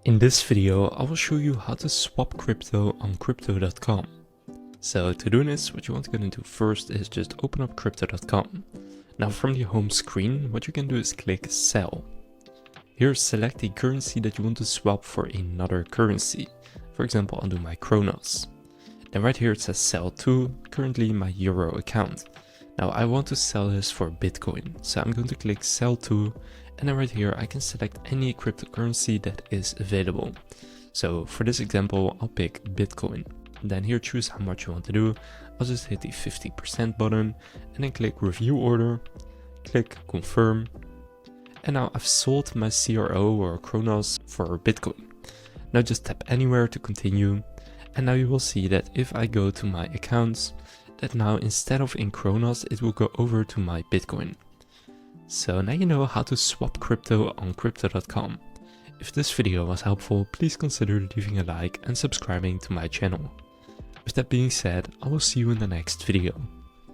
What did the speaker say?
In this video, I will show you how to swap crypto on Crypto.com. So to do this, what you want to do first is just open up Crypto.com. Now from the home screen, what you can do is click Sell. Here select the currency that you want to swap for another currency. For example, I'll do my Kronos. Then right here it says Sell to, currently my Euro account. Now I want to sell this for Bitcoin, so I'm going to click Sell to, and then right here I can select any cryptocurrency that is available. So for this example, I'll pick Bitcoin. Then here choose how much you want to do. I'll just hit the 50% button and then click Review Order, click Confirm. And now I've sold my CRO or Kronos for Bitcoin. Now just tap anywhere to continue. And now you will see that if I go to my accounts, that now instead of in Kronos, it will go over to my Bitcoin. So now you know how to swap crypto on Crypto.com. If this video was helpful, please consider leaving a like and subscribing to my channel. With that being said, I will see you in the next video.